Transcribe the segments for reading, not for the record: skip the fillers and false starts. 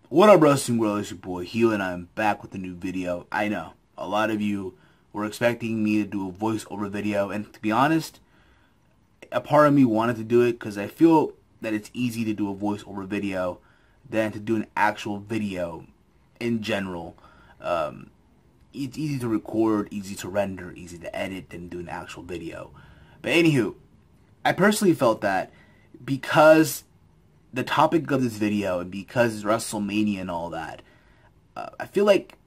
What up, Wrestling World? It's your boy Heel, and I'm back with a new video. I know a lot of you were expecting me to do a voiceover video, and to be honest, a part of me wanted to do it because I feel that it's easy to do a voiceover video than to do an actual video in general. It's easy to record, easy to render, easy to edit than do an actual video. But anywho, I personally felt that because the topic of this video and because it's WrestleMania and all that, I feel like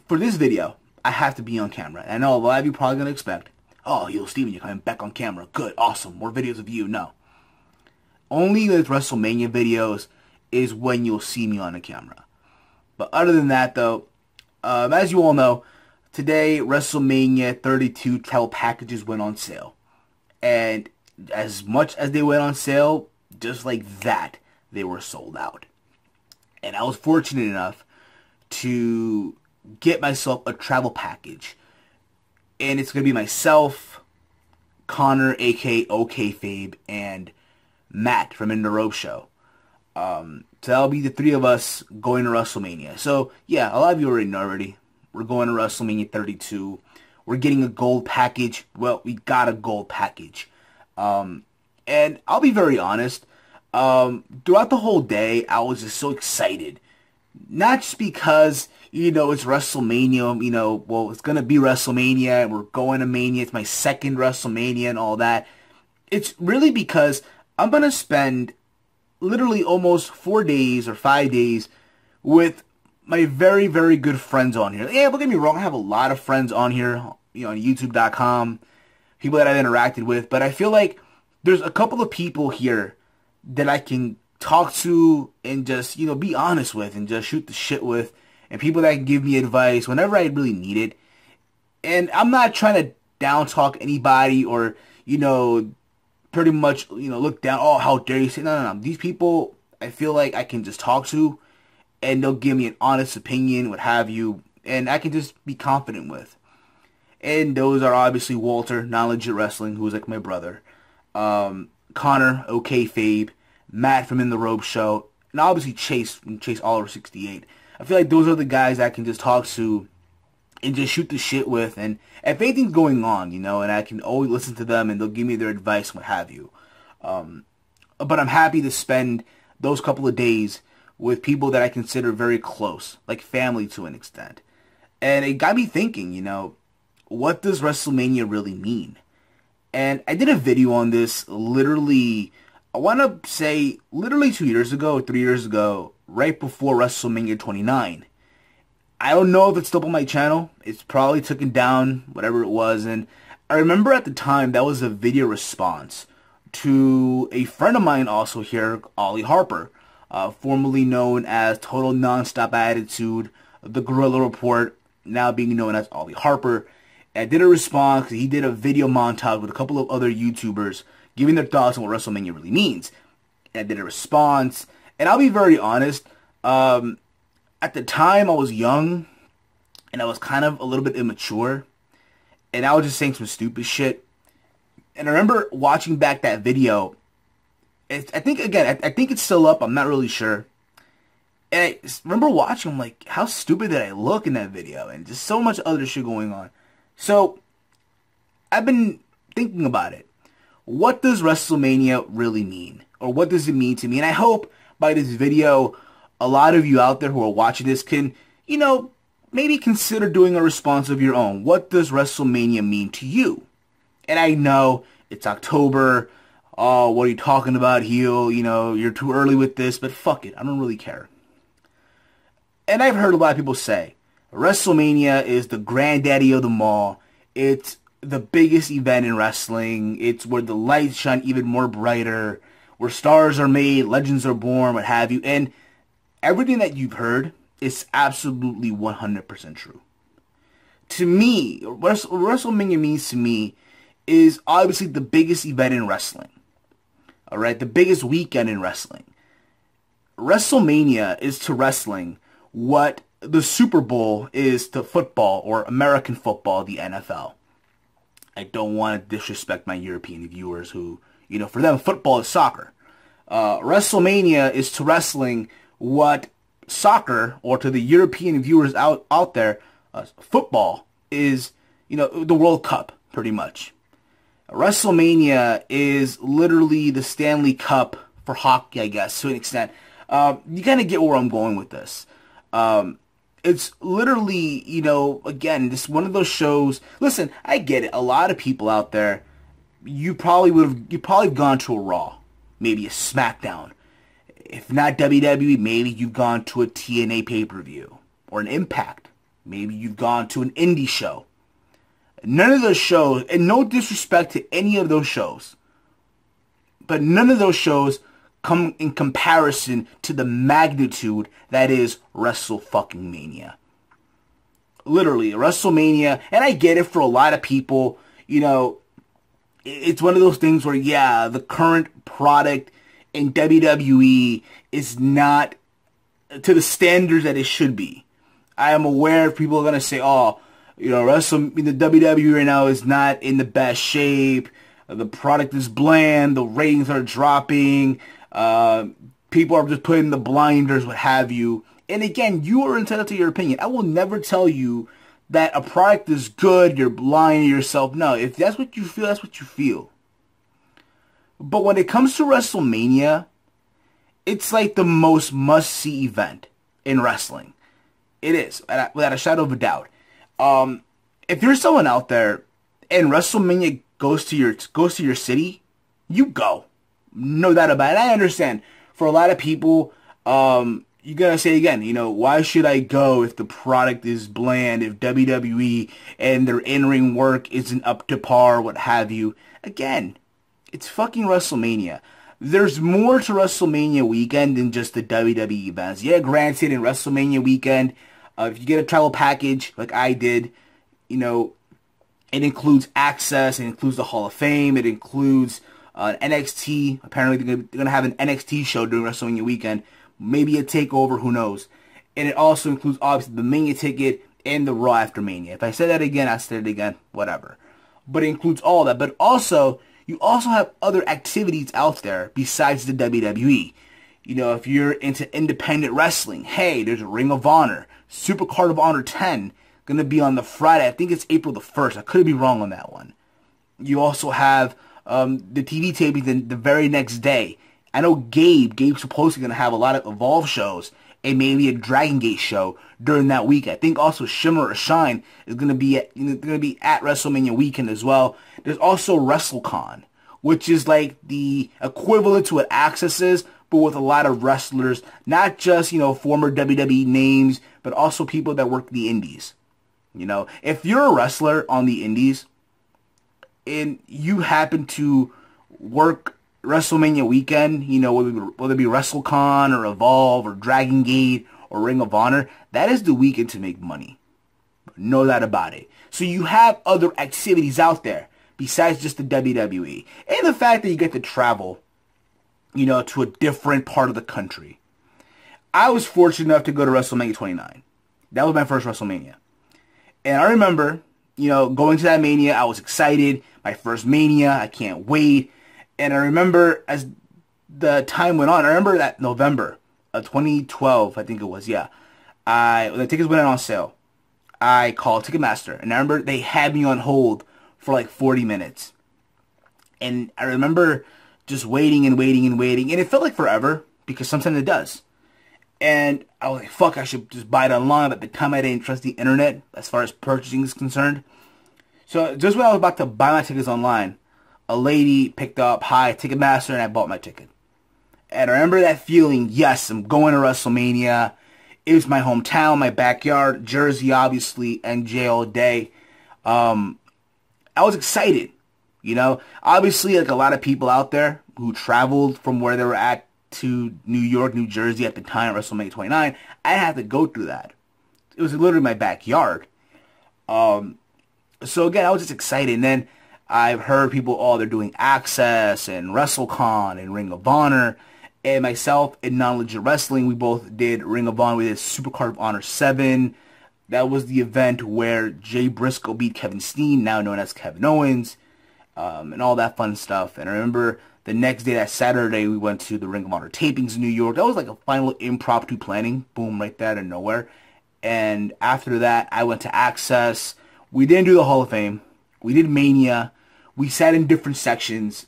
for this video, I have to be on camera. And I know a lot of you probably going to expect, oh, Steven, you're coming back on camera. Good, awesome, more videos of you. No. Only with WrestleMania videos is when you'll see me on the camera. But other than that, though, as you all know, today WrestleMania 32 travel packages went on sale. And as much as they went on sale, just like that, they were sold out. And I was fortunate enough to get myself a travel package. And it's going to be myself, Connor, a.k.a. Fabe, and Matt from In the Rope Show. So that'll be the three of us going to WrestleMania. So, yeah, a lot of you already know already. We're going to WrestleMania 32. We're getting a gold package. Well, we got a gold package. And I'll be very honest. Throughout the whole day, I was just so excited. Not just because, it's WrestleMania, well, it's going to be WrestleMania, and we're going to Mania. It's my second WrestleMania and all that. It's really because I'm going to spend literally almost 4 days or 5 days with my very, very good friends on here. Yeah, don't get me wrong, I have a lot of friends on here, on YouTube.com, people that I've interacted with, but I feel like there's a couple of people here that I can talk to and just, be honest with and just shoot the shit with, and people that can give me advice whenever I really need it. And I'm not trying to down talk anybody or, pretty much, look down, oh, how dare you say, no. These people, I feel like I can just talk to, and they'll give me an honest opinion, what have you, and I can just be confident with. And those are obviously Walter, Not Legit Wrestling, who is like my brother, Connor, OK Fabe, Matt from In the Rope Show, and obviously Chase from Chase Oliver 68. I feel like those are the guys I can just talk to and just shoot the shit with, and if anything's going on, and I can always listen to them, and they'll give me their advice and what have you. But I'm happy to spend those couple of days with people that I consider very close, like family to an extent. And it got me thinking, what does WrestleMania really mean? And I did a video on this literally, I want to say literally 2 years ago, or 3 years ago, right before WrestleMania 29. I don't know if it's still on my channel. It's probably taken down, whatever it was. And I remember at the time that was a video response to a friend of mine also here, Ollie Harper, formerly known as Total Nonstop Attitude, The Gorilla Report, now being known as Ollie Harper. And I did a response. He did a video montage with a couple of other YouTubers giving their thoughts on what WrestleMania really means. And I did a response. And I'll be very honest, at the time I was young, and I was kind of a little bit immature, and I was just saying some stupid shit. And I remember watching back that video. I think it's still up. I'm not really sure. And I remember watching, I'm like, how stupid did I look in that video? And just so much other shit going on. So, I've been thinking about it. What does WrestleMania really mean? Or what does it mean to me? And I hope by this video, a lot of you out there who are watching this can, maybe consider doing a response of your own. What does WrestleMania mean to you? And I know it's October. Oh, what are you talking about, Heel? You're too early with this, but fuck it. I don't really care. And I've heard a lot of people say, WrestleMania is the granddaddy of them all. It's the biggest event in wrestling. It's where the lights shine even more brighter, where stars are made, legends are born, what have you. And everything that you've heard is absolutely 100% true. To me, what WrestleMania means to me is obviously the biggest event in wrestling. Alright, the biggest weekend in wrestling. WrestleMania is to wrestling what the Super Bowl is to football, or American football, the NFL. I don't want to disrespect my European viewers who, for them, football is soccer. WrestleMania is to wrestling what soccer, or to the European viewers out there, football is, the World Cup, pretty much. WrestleMania is literally the Stanley Cup for hockey, I guess, to an extent. You kind of get where I'm going with this. It's literally, again, this one of those shows. Listen, I get it. A lot of people out there, you probably have gone to a Raw, maybe a SmackDown. If not WWE, maybe you've gone to a TNA pay-per-view or an Impact. Maybe you've gone to an indie show. None of those shows, and no disrespect to any of those shows, but none of those shows come in comparison to the magnitude that is WrestleMania. Literally, WrestleMania, and I get it for a lot of people, it's one of those things where, yeah, the current product in WWE is not to the standards that it should be. I am aware people are going to say, oh, the WWE right now is not in the best shape. The product is bland. The ratings are dropping. People are just putting the blinders, what have you. And again, you are entitled to your opinion. I will never tell you that a product is good, you're blind to yourself. No, if that's what you feel, that's what you feel. But when it comes to WrestleMania, it's like the most must-see event in wrestling. It is, without a shadow of a doubt. If you're someone out there and WrestleMania goes to your city, you go. No doubt about it. I understand. For a lot of people, you're going to say again, why should I go if the product is bland, if WWE and their in-ring work isn't up to par, what have you. Again, it's fucking WrestleMania. There's more to WrestleMania weekend than just the WWE events. Yeah, granted, in WrestleMania weekend, if you get a travel package like I did, it includes access, it includes the Hall of Fame, it includes NXT. Apparently, they're going to have an NXT show during WrestleMania weekend. Maybe a takeover, who knows. And it also includes, obviously, the Mania ticket and the Raw after Mania. If I said that again, I said it again, whatever. But it includes all that. But also, you also have other activities out there besides the WWE. If you're into independent wrestling, hey, there's a Ring of Honor. Supercard of Honor 10, going to be on the Friday. I think it's April the 1st. I could be wrong on that one. You also have the TV taping the very next day. I know Gabe's supposedly going to have a lot of Evolve shows and maybe a Dragon Gate show during that week. I think also Shimmer or Shine is going to be at WrestleMania weekend as well. There's also WrestleCon, which is like the equivalent to what Access is, but with a lot of wrestlers, not just, former WWE names, but also people that work the indies. If you're a wrestler on the indies and you happen to work WrestleMania weekend, whether it be WrestleCon or Evolve or Dragon Gate or Ring of Honor, that is the weekend to make money. No doubt about it. So you have other activities out there besides just the WWE. And the fact that you get to travel, to a different part of the country. I was fortunate enough to go to WrestleMania 29. That was my first WrestleMania. And I remember, going to that Mania, I was excited. My first Mania, I can't wait. And I remember as the time went on, I remember that November of 2012, I think it was, yeah. When the tickets went on sale, I called Ticketmaster. And I remember they had me on hold for like 40 minutes. And I remember just waiting and waiting and waiting. And it felt like forever, because sometimes it does. And I was like, fuck, I should just buy it online. But at the time, I didn't trust the internet as far as purchasing is concerned. So just when I was about to buy my tickets online, a lady picked up, hi, Ticketmaster, and I bought my ticket. And I remember that feeling, yes, I'm going to WrestleMania. It was my hometown, my backyard, Jersey, obviously, NJ all day. I was excited, Obviously, like a lot of people out there who traveled from where they were at to New York, New Jersey at the time, WrestleMania 29, I had to go through that. It was literally my backyard. So again, I was just excited. And then I've heard people, they're doing Access and WrestleCon and Ring of Honor. And myself and Non-Legit Wrestling, we both did Ring of Honor. We did Supercard of Honor 7. That was the event where Jay Briscoe beat Kevin Steen, now known as Kevin Owens. and all that fun stuff. And I remember the next day, that Saturday, we went to the Ring of Honor tapings in New York. That was like a final impromptu planning. Boom, right there out of nowhere. And after that, I went to Access. We didn't do the Hall of Fame. We did Mania. We sat in different sections.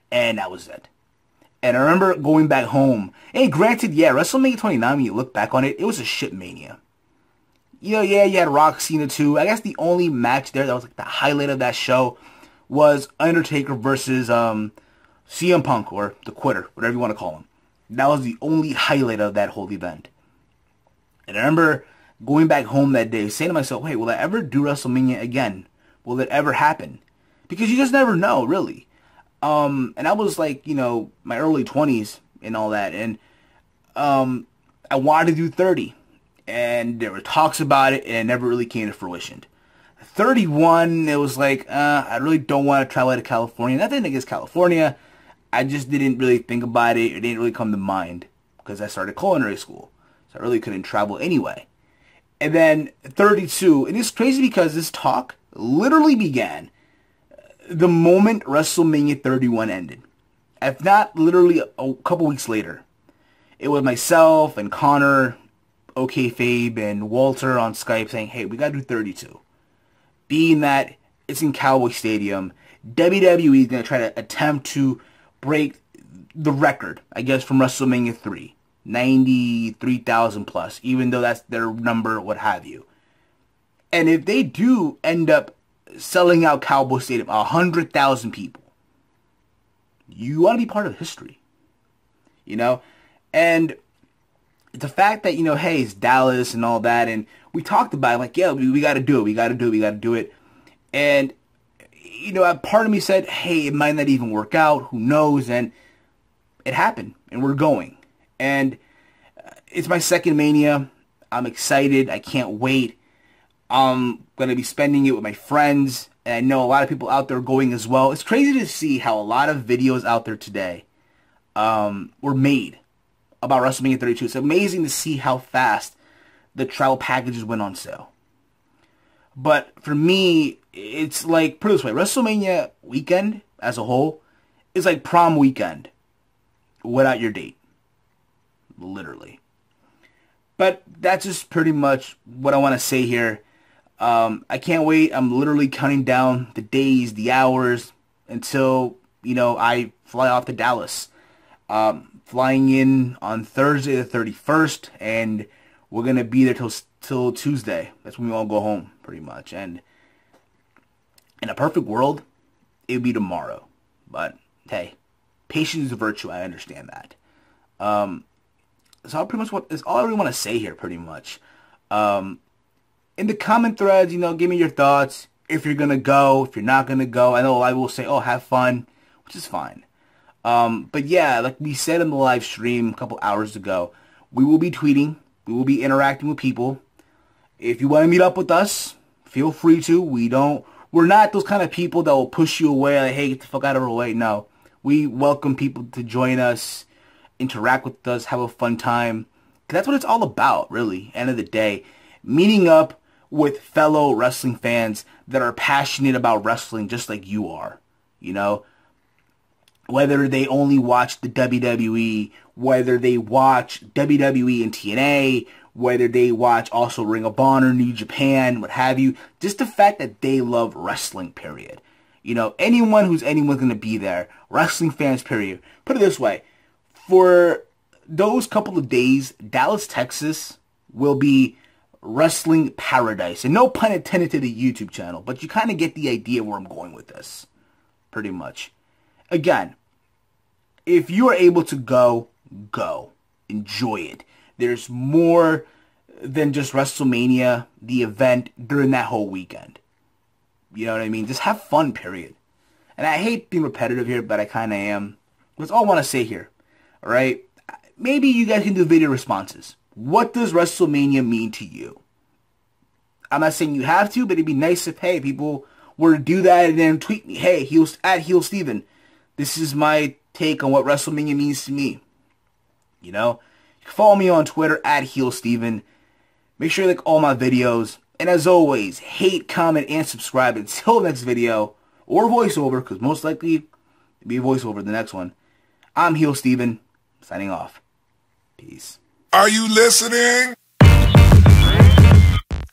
And that was it. And I remember going back home. And granted, yeah, WrestleMania 29, when you look back on it, it was a shit Mania. You know, yeah, you had Rock Cena too. I guess the only match there that was like the highlight of that show was Undertaker versus CM Punk, or The Quitter, whatever you want to call him. That was the only highlight of that whole event. And I remember going back home that day saying to myself, hey, will I ever do WrestleMania again? Will it ever happen? Because you just never know, really. And I was like, you know, my early 20s and all that. And I wanted to do 30. And there were talks about it, and it never really came to fruition. 31, it was like, I really don't want to travel to California. Nothing against California. I just didn't really think about it. It didn't really come to mind because I started culinary school. So I really couldn't travel anyway. And then 32, and it's crazy because this talk literally began the moment WrestleMania 31 ended. If not literally a couple weeks later. It was myself and Connor, OK Fabe, and Walter on Skype saying, hey, we got to do 32. Being that it's in Cowboy Stadium, WWE is going to try to attempt to break the record, I guess, from WrestleMania 3. 93,000 plus, even though that's their number, what have you. And if they do end up selling out Cowboy Stadium, 100,000 people, you want to be part of history, you know? And the fact that, you know, hey, it's Dallas and all that, and we talked about it, like, yeah, we got to do it, we got to do it. And, you know, a part of me said, hey, it might not even work out, who knows, and it happened, and we're going. And it's my second Mania. I'm excited. I can't wait. I'm going to be spending it with my friends. And I know a lot of people out there going as well. It's crazy to see how a lot of videos out there today were made about WrestleMania 32. It's amazing to see how fast the travel packages went on sale. But for me, it's like, put it this way, WrestleMania weekend as a whole is like prom weekend without your date. Literally. But that's just pretty much what I want to say here. I can't wait. I'm literally counting down the days, the hours until, you know, I fly off to Dallas. Flying in on Thursday the 31st, and we're going to be there till Tuesday. That's when we all go home, pretty much. And in a perfect world, it would be tomorrow. But, hey, patience is a virtue. I understand that. So that's all I really want to say here, pretty much. In the comment threads, you know, give me your thoughts. If you're going to go, if you're not going to go. I know I will say, oh, have fun, which is fine. But yeah, like we said in the live stream a couple hours ago, we will be tweeting. We will be interacting with people. If you want to meet up with us, feel free to. We're not those kind of people that will push you away, like, hey, get the fuck out of our way. No. We welcome people to join us, interact with us, have a fun time. 'Cause that's what it's all about, really, end of the day. Meeting up with fellow wrestling fans that are passionate about wrestling just like you are, you know? Whether they only watch the WWE, whether they watch WWE and TNA, whether they watch also Ring of Honor, New Japan, what have you. Just the fact that they love wrestling, period. You know, anyone's going to be there. Wrestling fans, period. Put it this way. For those couple of days, Dallas, Texas will be wrestling paradise. And no pun intended to the YouTube channel, but you kind of get the idea where I'm going with this. Pretty much. Again, if you are able to go, go. Enjoy it. There's more than just WrestleMania, the event, during that whole weekend. You know what I mean? Just have fun, period. And I hate being repetitive here, but I kind of am. That's all I want to say here. Alright? Maybe you guys can do video responses. What does WrestleMania mean to you? I'm not saying you have to, but it'd be nice if, hey, people were to do that and then tweet me. Hey, at HEELSTEVEN. This is my take on what WrestleMania means to me. You know? You can follow me on Twitter at HEELSTEVEN. Make sure you like all my videos. And as always, hate, comment, and subscribe. Until the next video. or voiceover, because most likely it'll be a voiceover the next one. I'm HEELSTEVEN, signing off. Peace. Are you listening?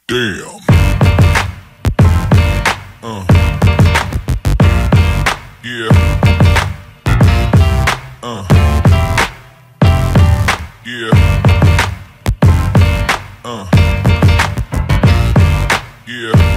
Damn. Yeah. Yeah.